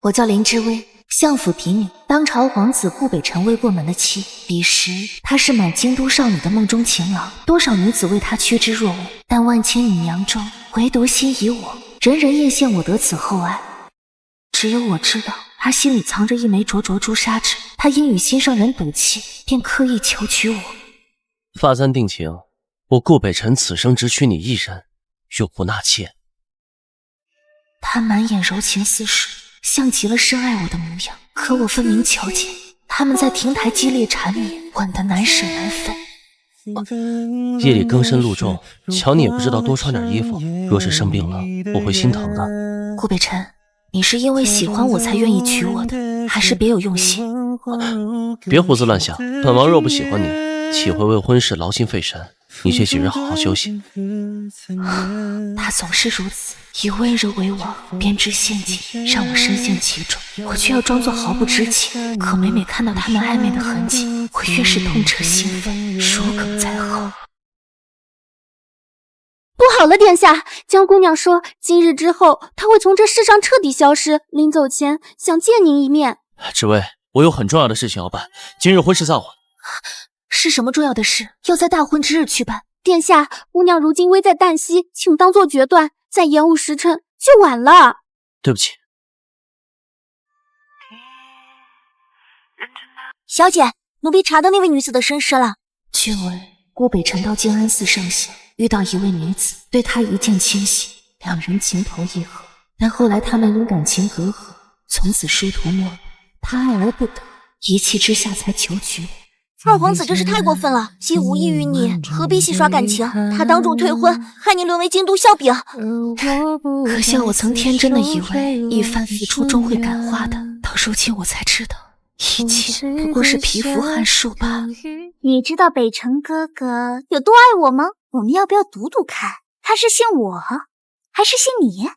我叫林之薇，相府嫡女，当朝皇子顾北辰未过门的妻。彼时她是满京都少女的梦中情郎，多少女子为她趋之若鹜，但万千女娘中，唯独心仪我，人人艳羡我得此厚爱。只有我知道，她心里藏着一枚灼灼朱砂痣，她因与心上人赌气，便刻意求娶我。发簪定情，我顾北辰此生只娶你一人，永不纳妾。她满眼柔情似水，像极了深爱我的模样，可我分明瞧见他们在亭台激烈缠绵，吻得难舍难分。夜里更深露重，瞧你也不知道多穿点衣服，若是生病了，我会心疼的。顾北辰，你是因为喜欢我才愿意娶我的，还是别有用心？别胡思乱想，本王若不喜欢你，岂会为婚事劳心费神？你这几日好好休息。他总是如此，以温柔为王，编织陷阱，让我深陷其中，我却要装作毫不知情。可每每看到他们暧昧的痕迹，我越是痛彻心扉，如鲠在喉。不好了，殿下，江姑娘说今日之后她会从这世上彻底消失，临走前想见您一面。紫薇，我有很重要的事情要办，今日婚事暂缓。是什么重要的事？要在大婚之日去办？殿下，姑娘如今危在旦夕，请当作决断，再延误时辰就晚了。对不起。小姐，奴婢查到那位女子的身世了。郡尉，顾北辰到静安寺上仙，遇到一位女子，对他一见倾心，两人情投意合。但后来他们因感情隔阂，从此殊途末路。他爱而不得，一气之下才求娶我。二皇子真是太过分了，既无意于你，何必戏耍感情？他当众退婚，害你沦为京都笑柄。可笑我曾天真的以为一番付出终会感化的，到如今我才知道，一切不过是蚍蜉撼树罢了。你知道北辰哥哥有多爱我吗？我们要不要赌赌看，他是信我，还是信你？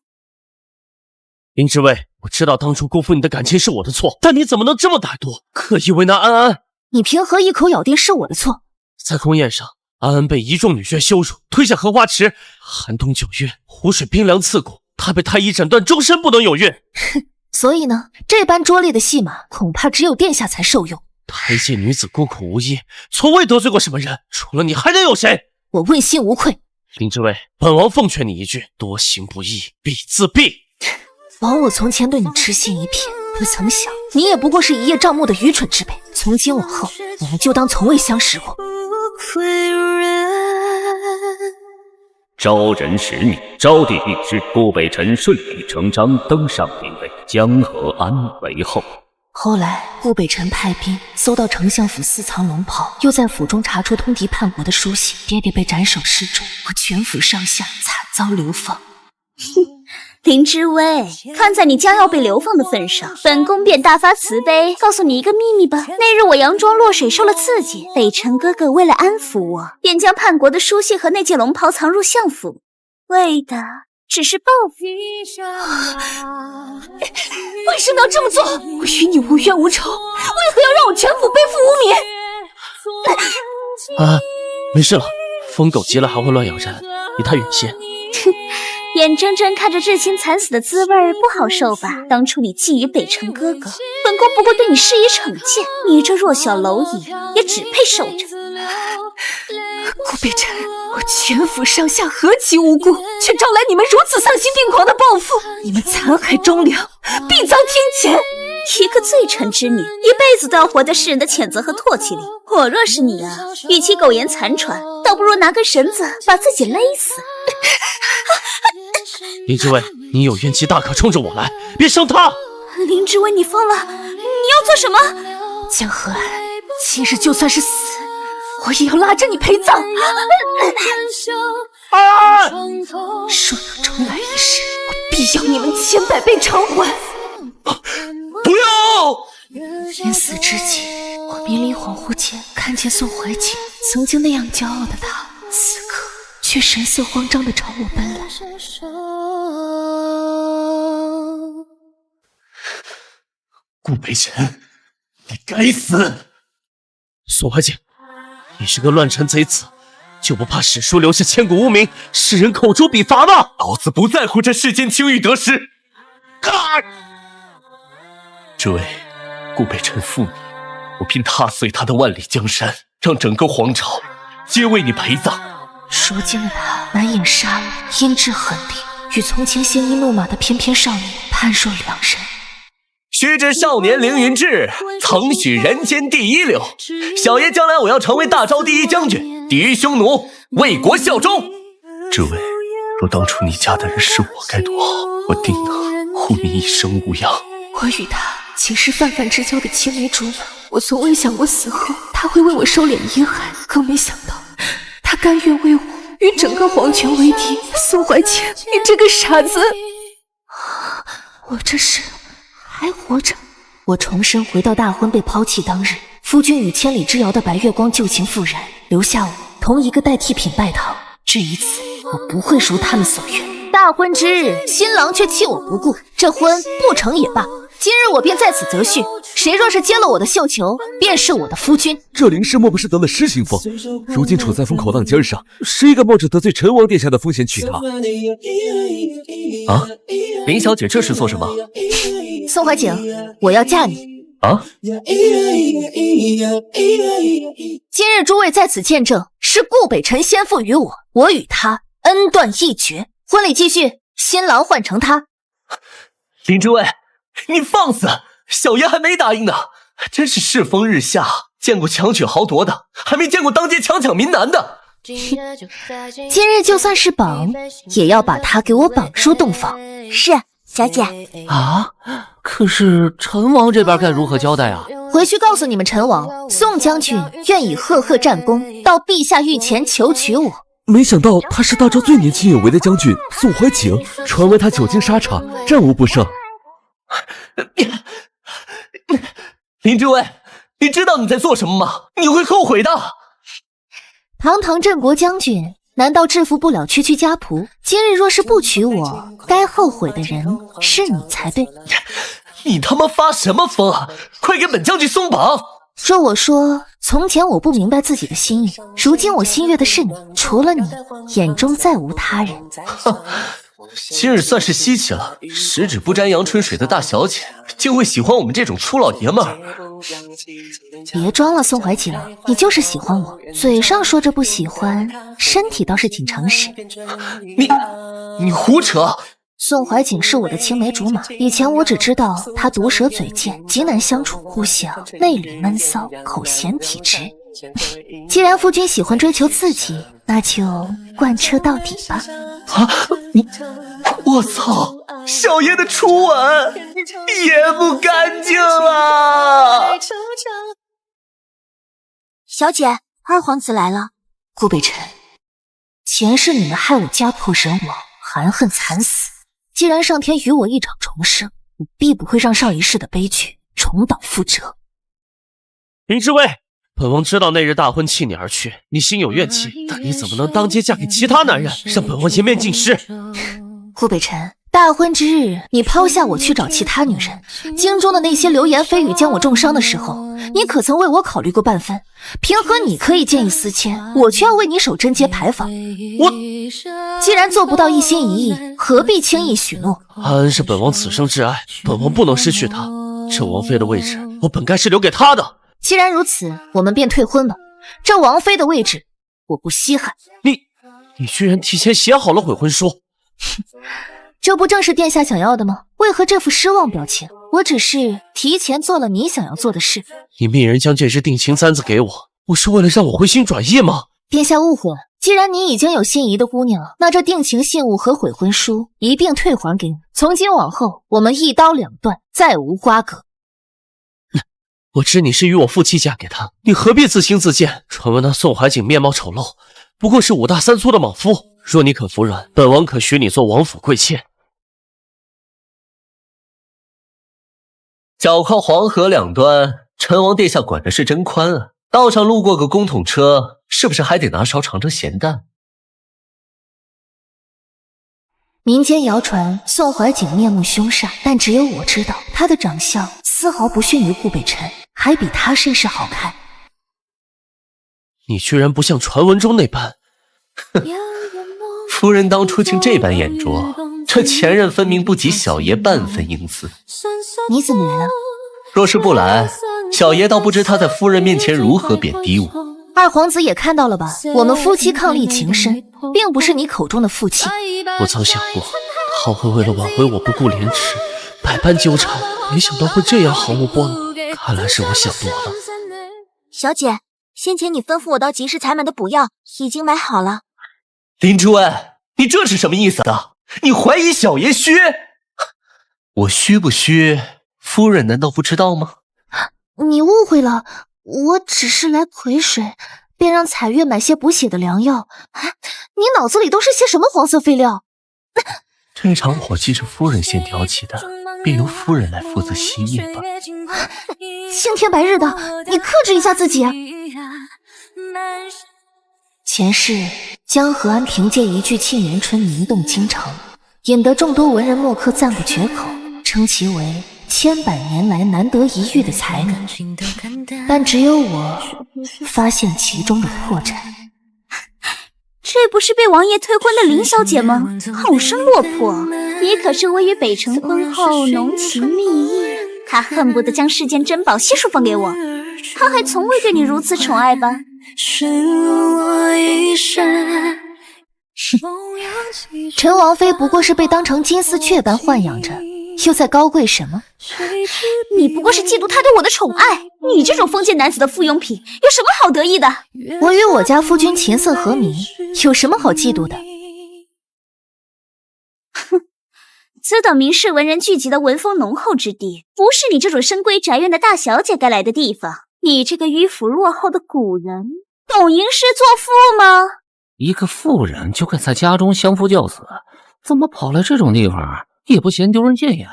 林之薇，我知道当初辜负你的感情是我的错，但你怎么能这么歹毒，刻意为难安安？你凭何一口咬定是我的错？在宫宴上，安安被一众女眷羞辱，推下荷花池，寒冬9月，湖水冰凉刺骨，她被太医诊断终身不能有孕。哼，所以呢，这般拙劣的戏码，恐怕只有殿下才受用。台界女子孤苦无依，从未得罪过什么人，除了你还能有谁？我问心无愧。林之薇，本王奉劝你一句，多行不义必自毙。枉我从前对你痴心一片，不曾想你也不过是一叶障目的愚蠢之辈。从今往后，我们就当从未相识过。昭仁10年，昭帝令日，顾北辰顺理成章登上帝位，江河安为后。后来顾北辰派兵搜到丞相府私藏龙袍，又在府中查出通敌叛国的书信，爹爹被斩首示众，我全府上下惨遭流放。林之薇，看在你将要被流放的份上，本宫便大发慈悲，告诉你一个秘密吧。那日我佯装落水受了刺激，北辰哥哥为了安抚我，便将叛国的书信和那件龙袍藏入相府，为的只是报复。为什么要这么做？我与你无冤无仇，为何要让我全府背负污名？安安，没事了，疯狗急了还会乱咬人，离他远些。眼睁睁看着至亲惨死的滋味不好受吧？当初你觊觎北辰哥哥，本宫不过对你施以惩戒，你这弱小蝼蚁也只配受着。顾北辰，我全府上下何其无辜，却招来你们如此丧心病狂的报复！你们残害忠良，必遭天谴！一个罪臣之女，一辈子都要活在世人的谴责和唾弃里。我若是你啊，与其苟延残喘，倒不如拿根绳子把自己勒死。林之薇，你有怨气大可冲着我来，别伤他。林之薇，你疯了？你要做什么？江河安，今日就算是死，我也要拉着你陪葬。安！若有重来一世，我必要你们千百倍偿还。不要！临死之际，我迷离恍惚间看见宋怀瑾，曾经那样骄傲的他，此刻却神色慌张地朝我奔来。顾北辰，你该死！宋怀瑾，你是个乱臣贼子，就不怕史书留下千古污名，世人口诛笔伐吗？老子不在乎这世间清誉得失。这位顾北辰负你，我便踏碎他的万里江山，让整个皇朝皆为你陪葬。如今的他满眼杀意，阴质狠戾，与从前鲜衣怒马的翩翩少女判若两人。须知少年凌云志，曾许人间第一流。小爷将来我要成为大招第一将军，第一匈奴，为国效忠。这位，若当初你嫁的人是我，该多好！我定能护你一生无恙。我与他岂是泛泛之交的青梅竹马？我从未想过死后他会为我收敛阴寒，更没想到他甘愿为我与整个皇权为敌。宋怀清，你这个傻子！我这是还活着。我重生回到大婚被抛弃当日，夫君与千里之遥的白月光旧情复燃，留下我同一个代替品拜堂。至于此，我不会如他们所愿。大婚之日，新郎却弃我不顾，这婚不成也罢。今日我便在此择婿，谁若是接了我的绣球，便是我的夫君。这林氏莫不是得了失心疯？如今处在风口浪尖上，谁敢冒着得罪陈王殿下的风险娶她？啊，林小姐这是做什么？宋怀景，我要嫁你。啊！今日诸位在此见证，是顾北辰先父与我与他恩断义绝。婚礼继续，新郎换成他。林之卫，你放肆！小爷还没答应呢。真是世风日下，见过强取豪夺的，还没见过当街强抢民男的。今日就算是绑，也要把他给我绑入洞房。是，小姐。啊？可是陈王这边该如何交代啊？回去告诉你们陈王，宋将军愿以赫赫战功到陛下御前求娶我。没想到他是大周最年轻有为的将军宋怀景，传闻他久经沙场，战无不胜。林之卫，你知道你在做什么吗？你会后悔的。堂堂镇国将军，难道制服不了区区家仆？今日若是不娶我，该后悔的人是你才对。你他妈发什么疯啊！快给本将军松绑！若我说从前我不明白自己的心意，如今我心悦的是你，除了你，眼中再无他人。今日算是稀奇了，十指不沾阳春水的大小姐，竟会喜欢我们这种粗老爷们儿。别装了，宋怀景，你就是喜欢我，嘴上说着不喜欢，身体倒是挺诚实。你胡扯！宋怀景是我的青梅竹马，以前我只知道他毒舌嘴贱，极难相处，不想内里闷骚，口嫌体直。既然夫君喜欢追求刺激，那就贯彻到底吧。啊！我操！小爷的初吻也不干净了。小姐，二皇子来了。顾北辰，前世你们害我家破人亡，含恨惨死。既然上天与我一场重生，我必不会让上一世的悲剧重蹈覆辙。林之卫，本王知道那日大婚弃你而去，你心有怨气，但你怎么能当街嫁给其他男人，让本王颜面尽失？顾北辰，大婚之日，你抛下我去找其他女人，京中的那些流言蜚语将我重伤的时候，你可曾为我考虑过半分？凭何你可以见异思迁，我却要为你守贞节牌坊？我既然做不到一心一意，何必轻易许诺？安安是本王此生挚爱，本王不能失去她。这王妃的位置，我本该是留给她的。既然如此，我们便退婚吧。这王妃的位置，我不稀罕。你居然提前写好了悔婚书？这不正是殿下想要的吗？为何这副失望表情？我只是提前做了你想要做的事。你命人将这只定情簪子给我，不是为了让我回心转意吗？殿下误会了，既然你已经有心仪的姑娘，那这定情信物和悔婚书一并退还给你。从今往后，我们一刀两断，再无瓜葛。我知你是与我负妻嫁给他，你何必自轻自贱？传闻那宋怀景面貌丑陋，不过是5大3粗的莽夫。若你肯服软，本王可许你做王府贵妾。脚靠黄河两端，陈王殿下管的是真宽啊！道上路过个公统车，是不是还得拿勺尝尝咸淡？民间谣传宋怀景面目凶煞，但只有我知道，他的长相丝毫不逊于顾北辰，还比他甚是好看。你居然不像传闻中那般，夫人当初竟这般眼拙，这前任分明不及小爷半分英姿。你怎么来了？若是不然，小爷倒不知他在夫人面前如何贬低我。二皇子也看到了吧？我们夫妻伉俪情深，并不是你口中的负气。我曾想过，他会为了挽回我不顾廉耻，百般纠缠，没想到会这样毫无波澜。看来是我想多了。小姐，先前你吩咐我到集市采买的补药已经买好了。林之温，你这是什么意思啊？你怀疑小爷虚？我虚不虚，夫人难道不知道吗？你误会了，我只是来陪水，便让彩月买些补血的良药。你脑子里都是些什么黄色废料？这场火既是夫人先挑起的，便由夫人来负责熄灭吧。青天白日的，你克制一下自己啊！前世江河安凭借一句沁园春名动京城，引得众多文人墨客赞不绝口，称其为千百年来难得一遇的才女。但只有我发现其中的破绽。这不是被王爷推婚的林小姐吗？好生落魄，你可是我与北辰婚后浓情蜜意，他恨不得将世间珍宝悉数放给我，他还从未对你如此宠爱吧？陈王妃不过是被当成金丝雀般豢养着，又在高贵什么？你不过是嫉妒他对我的宠爱，你这种封建男子的附庸品，有什么好得意的？我与我家夫君琴瑟和鸣，有什么好嫉妒的？哼，此等名士文人聚集的文风浓厚之地，不是你这种深闺宅院的大小姐该来的地方。你这个迂腐落后的古人，懂吟诗作赋吗？一个妇人就该在家中相夫教子，怎么跑来这种地方？也不嫌丢人见眼。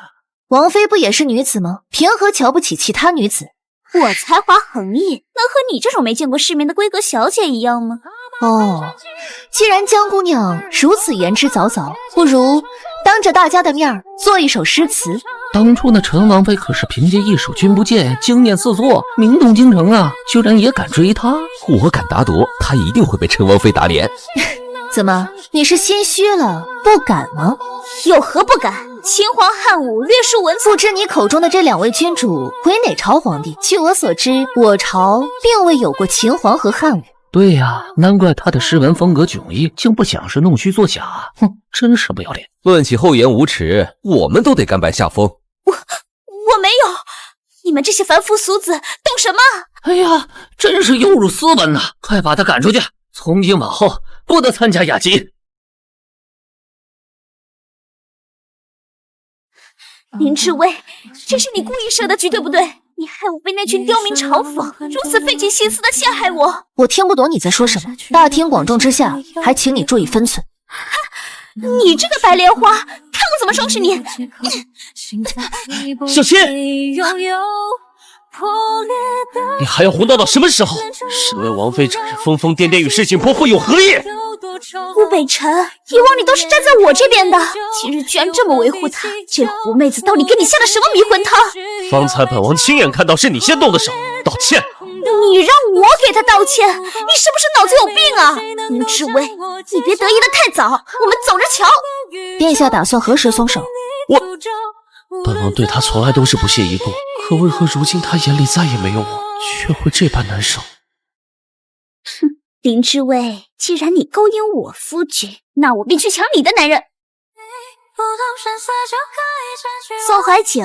王妃不也是女子吗？凭何瞧不起其他女子？我才华横溢，能和你这种没见过世面的闺阁小姐一样吗？哦，既然江姑娘如此言之凿凿，不如当着大家的面做一首诗词。当初那陈王妃可是凭借一首君不见，惊艳四座，名动京城啊！居然也敢追她？我敢打赌，她一定会被陈王妃打脸。怎么，你是心虚了，不敢吗？有何不敢？秦皇汉武，略述文字。不知你口中的这两位君主为哪朝皇帝？据我所知，我朝并未有过秦皇和汉武。对呀，难怪他的诗文风格迥异，竟不想是弄虚作假。哼，真是不要脸！论起厚颜无耻，我们都得甘拜下风。我没有，你们这些凡夫俗子懂什么？哎呀，真是有辱斯文呐！快把他赶出去，从今往后不得参加雅集。林志威，这是你故意设的局，对不对？你害我被那群刁民嘲讽，如此费尽心思的陷害我。我听不懂你在说什么，大庭广众之下，还请你注意分寸。你这个白莲花，看我怎么收拾你！小心！你还要胡闹到什么时候？身为王妃，整日疯疯癫癫与世情泼妇有何意？顾北辰，以往你都是站在我这边的，今日居然这么维护她，这狐妹子到底给你下了什么迷魂汤？方才本王亲眼看到是你先动的手，道歉。你让我给她道歉？你是不是脑子有病啊？林志威，你别得意的太早，我们走着瞧。殿下打算何时松手？本王对他从来都是不屑一顾，可为何如今他眼里再也没有我，却会这般难受？哼，林之威，既然你勾引我夫君，那我便去抢你的男人。宋怀景，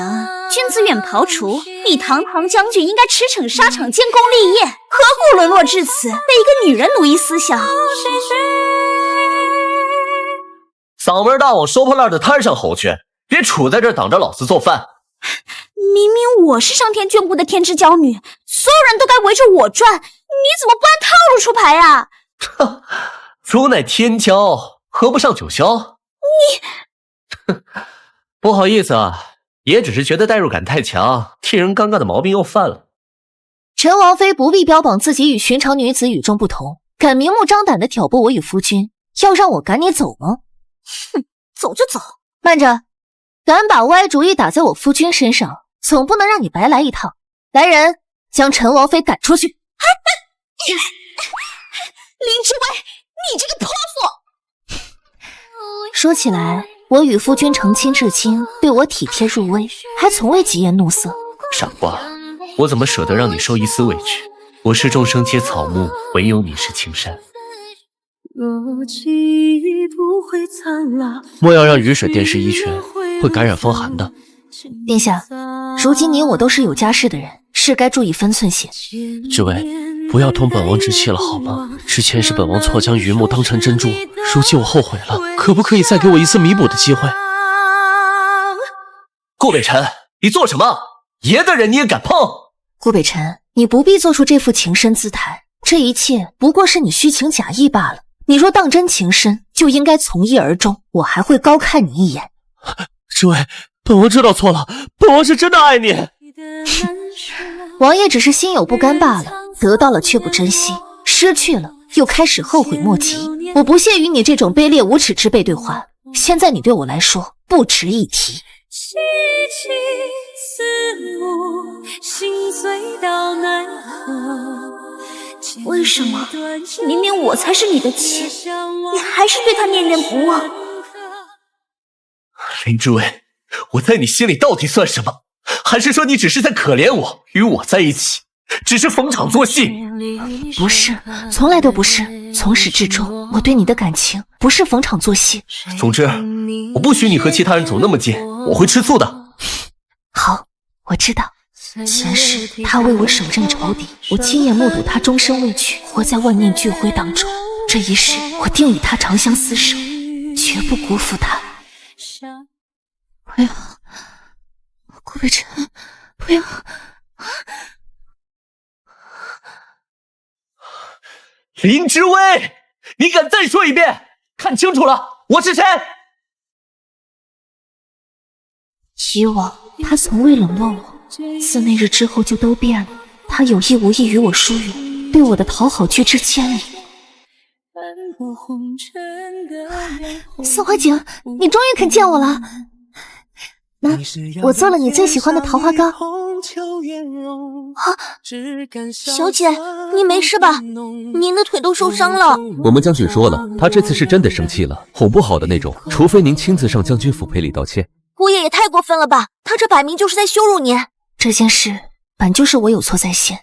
君自愿刨除，你堂堂将军应该驰骋沙场，建功立业，何故沦落至此，被一个女人奴役思想？嗓门大，往收破烂的摊上吼去，别杵在这儿挡着老子做饭。明明我是上天眷顾的天之娇女，所有人都该围着我转，你怎么不按套路出牌啊？哼，汝乃天骄，何不上九霄？不好意思啊，也只是觉得代入感太强，替人尴尬的毛病又犯了。陈王妃不必标榜自己与寻常女子与众不同，敢明目张胆地挑拨我与夫君，要让我赶你走吗？哼，走就走。慢着，敢把歪主意打在我夫君身上，总不能让你白来一趟。来人，将陈王妃赶出去。林之威，你这个泼妇！说起来，我与夫君成亲至今，对我体贴入微，还从未疾言怒色。傻瓜，我怎么舍得让你受一丝委屈？我是众生皆草木，唯有你是青山。莫要让雨水电湿衣裙，会感染风寒的。殿下，如今你我都是有家室的人，是该注意分寸些。知薇，不要同本王置气了好吗？之前是本王错将榆木当成珍珠，如今我后悔了，可不可以再给我一次弥补的机会？顾北辰，你做什么？爷的人你也敢碰？顾北辰，你不必做出这副情深姿态，这一切不过是你虚情假意罢了。你若当真情深，就应该从一而终，我还会高看你一眼。知薇，本王知道错了，本王是真的爱你。王爷只是心有不甘罢了，得到了却不珍惜，失去了又开始后悔莫及。我不屑与你这种卑劣无耻之辈对话，现在你对我来说不值一提。凄凄四目，心碎到奈何。为什么明明我才是你的妻，你还是对他念念不忘？林之薇，我在你心里到底算什么？还是说你只是在可怜我，与我在一起，只是逢场作戏？不是，从来都不是。从始至终，我对你的感情不是逢场作戏。总之，我不许你和其他人走那么近，我会吃醋的。好，我知道。前世他为我手刃仇敌，我亲眼目睹他终身未娶，活在万念俱灰当中。这一世，我定与他长相厮守，绝不辜负他。不要，顾北辰，不要！林之薇，你敢再说一遍？看清楚了，我是谁？以往他从未冷落我，自那日之后就都变了。他有意无意与我疏远，对我的讨好拒之千里。宋怀景，你终于肯见我了。那我做了你最喜欢的桃花糕。小姐，你没事吧？您的腿都受伤了。我们将军说了，他这次是真的生气了，哄不好的那种，除非您亲自上将军府赔礼道歉。姑爷也太过分了吧，他这摆明就是在羞辱你。这件事本就是我有错在先，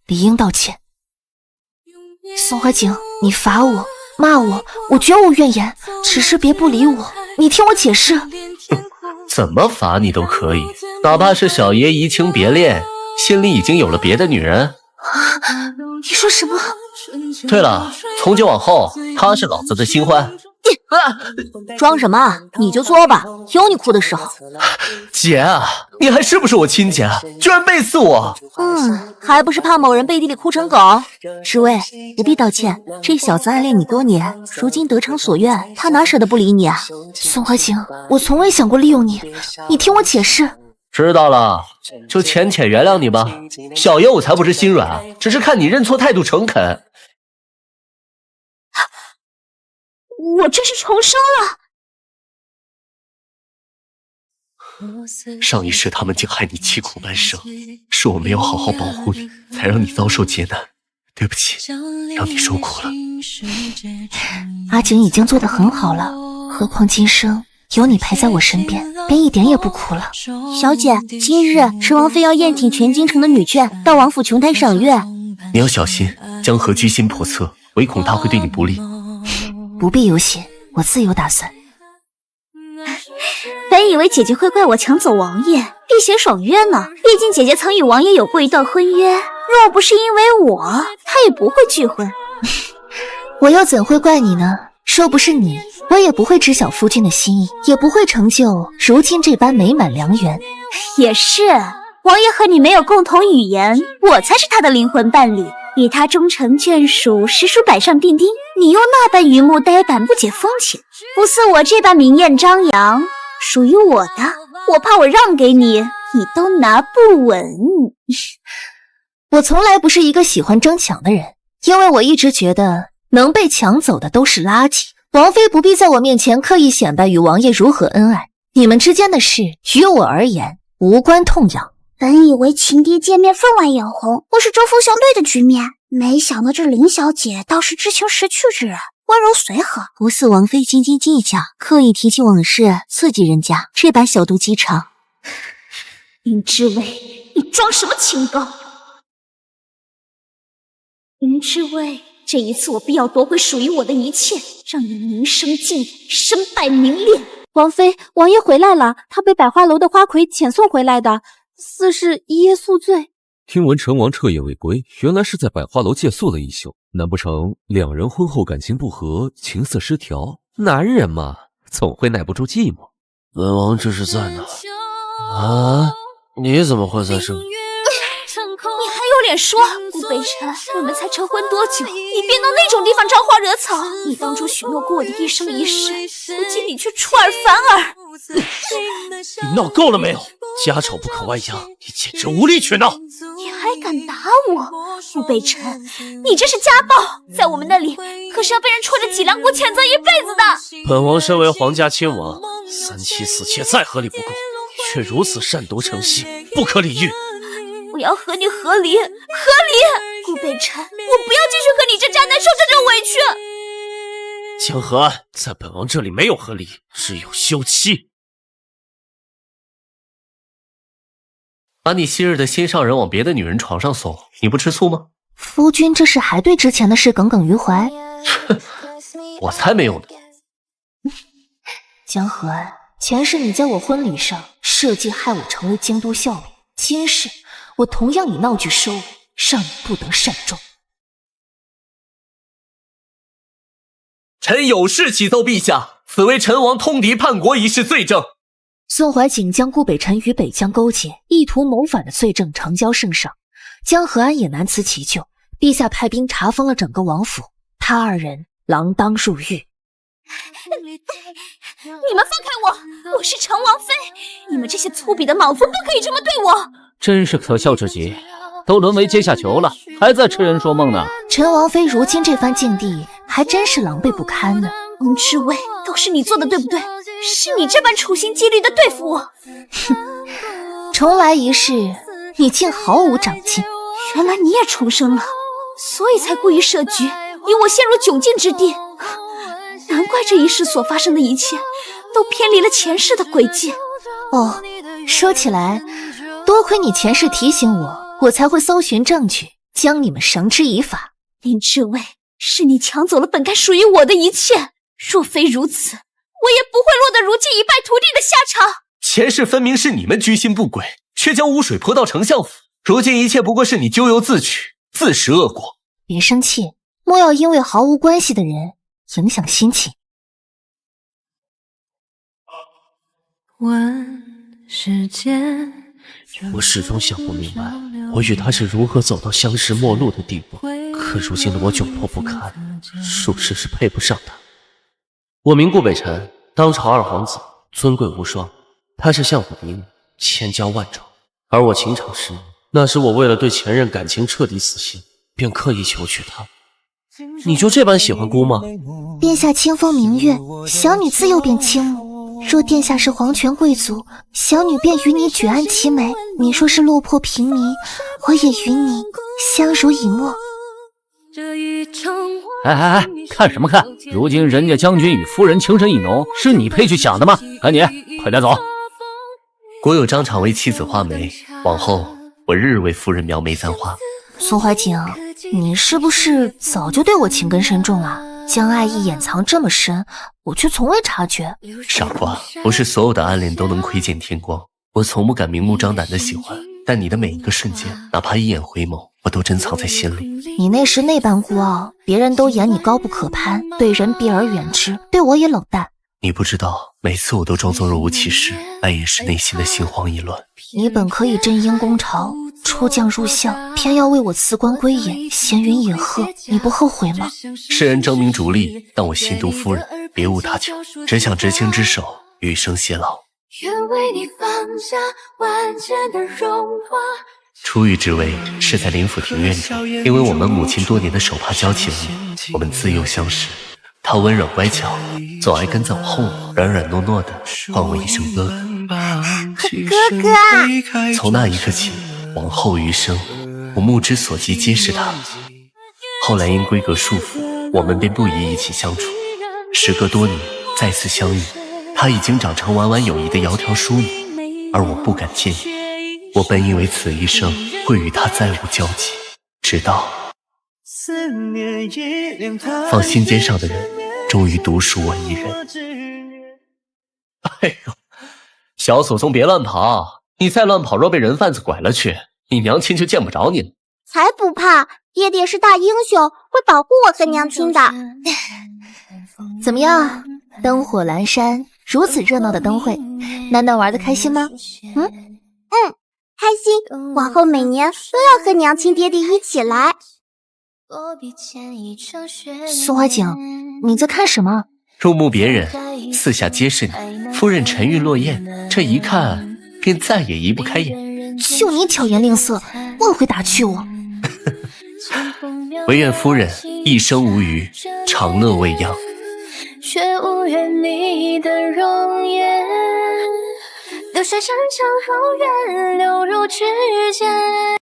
理应道歉。宋怀景，你罚我骂我，我绝无怨言，只是别不理我，你听我解释。怎么罚你都可以，哪怕是小爷移情别恋，心里已经有了别的女人。你说什么？对了，从今往后，她是老子的新欢。装什么？你就作吧，有你哭的时候。姐啊，你还是不是我亲姐？居然背刺我！还不是怕某人背地里哭成狗？知薇，不必道歉，这小子暗恋你多年，如今得偿所愿，他哪舍得不理你啊？宋怀景，我从未想过利用你，你听我解释。知道了，就浅浅原谅你吧。小爷我才不是心软，只是看你认错态度诚恳。我这是重生了。上一世他们竟害你凄苦半生，是我没有好好保护你，才让你遭受劫难。对不起，让你受苦了。阿景已经做得很好了，何况今生有你陪在我身边，便一点也不苦了。小姐，今日陈王妃要宴请全京城的女眷到王府琼台赏月，你要小心，江河居心叵测，唯恐他会对你不利。不必忧心，我自有打算。本以为姐姐会怪我抢走王爷，避嫌爽约呢。毕竟姐姐曾与王爷有过一段婚约，若不是因为我，她也不会拒婚。我又怎会怪你呢？若不是你，我也不会知晓夫君的心意，也不会成就如今这般美满良缘。也是，王爷和你没有共同语言，我才是他的灵魂伴侣。与他终成眷属，实属板上钉钉。你又那般榆木呆板，不解风情，不似我这般明艳张扬。属于我的，我怕我让给你，你都拿不稳。我从来不是一个喜欢争抢的人，因为我一直觉得能被抢走的都是垃圾。王妃不必在我面前刻意显摆与王爷如何恩爱，你们之间的事于我而言无关痛痒。本以为情敌见面分外眼红，会是针锋相对的局面，没想到这林小姐倒是知情识趣之人，温柔随和，不似王妃斤斤计较，刻意提起往事刺激人家，这般小肚鸡肠。林之薇，你装什么清高？林之薇，这一次我必要夺回属于我的一切，让你名声尽毁，身败名裂。王妃，王爷回来了，他被百花楼的花魁遣送回来的，似是一夜宿醉。听闻陈王彻夜未归，原来是在百花楼借宿了一宿。难不成两人婚后感情不和，情色失调？男人嘛，总会耐不住寂寞。本王这是在哪？啊，你怎么会在这里？你还有脸说？顾北辰，我们才成婚多久，你便到那种地方招花惹草？你当初许诺过我的一生一世，如今你却出尔反尔。你闹够了没有？家丑不可外扬，你简直无理取闹！你还敢打我？顾北辰，你这是家暴，在我们那里可是要被人戳着脊梁骨谴责一辈子的。本王身为皇家亲王，3妻4妾再合理不过，你却如此擅夺成性，不可理喻。我要和你和离，顾北辰，我不要继续和你这渣男受这种委屈。江河岸在本王这里没有和离，只有休妻。把你昔日的心上人往别的女人床上送，你不吃醋吗？夫君这是还对之前的事耿耿于怀？我才没有呢。江河岸，前世你在我婚礼上设计害我成为京都笑柄，今世我同样以闹剧收尾，让你不得善终。臣有事启奏陛下，此为臣王通敌叛国一事罪证。宋怀瑾将顾北辰与北疆勾结，意图谋反的罪证呈交圣上，江河安也难辞其咎。陛下派兵查封了整个王府，他二人锒铛入狱。你们放开我！我是陈王妃，你们这些粗鄙的莽夫不可以这么对我！真是可笑至极，都沦为阶下囚了，还在痴人说梦呢。陈王妃如今这番境地，还真是狼狈不堪呢。林之薇，都是你做的，对不对？是你这般处心积虑的对付我。哼，重来一世，你竟毫无长进。原来你也重生了，所以才故意设局，以我陷入窘境之地。难怪这一世所发生的一切，都偏离了前世的轨迹。哦，说起来，多亏你前世提醒我，我才会搜寻证据，将你们绳之以法。林之薇，是你抢走了本该属于我的一切，若非如此，我也不会落得如今一败涂地的下场。前世分明是你们居心不轨，却将污水泼到丞相府，如今一切不过是你咎由自取，自食恶果。别生气，莫要因为毫无关系的人影响心情。我始终想不明白，我与他是如何走到相识陌路的地步。可如今的我窘迫不堪，属实是配不上他。我名顾北辰，当朝二皇子，尊贵无双。他是相府嫡女，千娇万宠。而我情场失意，那时我为了对前任感情彻底死心，便刻意求娶她。你就这般喜欢姑吗？殿下清风明月，小女自幼便倾慕。若殿下是皇权贵族，小女便与你举案齐眉；你若是落魄平民，我也与你相濡以沫。哎，看什么看？如今人家将军与夫人情深意浓，是你配去抢的吗？赶紧，快点走！国有张敞为妻子画眉，往后我日日为夫人描眉簪花。宋怀瑾，你是不是早就对我情根深重啊？将爱意掩藏这么深，我却从未察觉。傻瓜，不是所有的暗恋都能窥见天光。我从不敢明目张胆的喜欢，但你的每一个瞬间，哪怕一眼回眸，我都珍藏在心里。你那时那般孤傲，别人都言你高不可攀，对人避而远之，对我也冷淡。你不知道，每次我都装作若无其事，但也是内心的心慌意乱。你本可以振鹰攻巢，出将入相，偏要为我辞官归隐，闲云野鹤，你不后悔吗？世人争名逐利，但我心独夫人，别无他求，只想执青之手，余生偕老。愿为你放下万千的荣华。初遇之薇是在林府庭院里，因为我们母亲多年的手帕交情，我们自幼相识。她温柔乖巧，总爱跟在我后面，软软糯糯的唤我一声哥哥。哥哥啊！从那一刻起，往后余生，我目之所及皆是她。后来因规格束缚，我们便不宜一起相处。时隔多年，再次相遇，她已经长成婉婉有仪的窈窕淑女，而我不敢见你。我本以为此一生会与她再无交集，直到放心尖上的人，终于独属我一人。哎呦，小祖宗别乱跑！你再乱跑，若被人贩子拐了去，你娘亲就见不着你了。才不怕，爹爹是大英雄，会保护我和娘亲的。怎么样，灯火阑珊，如此热闹的灯会，楠楠玩得开心吗？开心，往后每年都要和娘亲爹爹一起来。苏怀景，你在看什么？入目别人，四下皆是你。夫人沉鱼落雁，这一看便再也移不开眼。就你巧言令色，不会打趣我。唯愿夫人一生无虞，长乐未央。却无缘你的容颜，留下山长后远，流入指尖。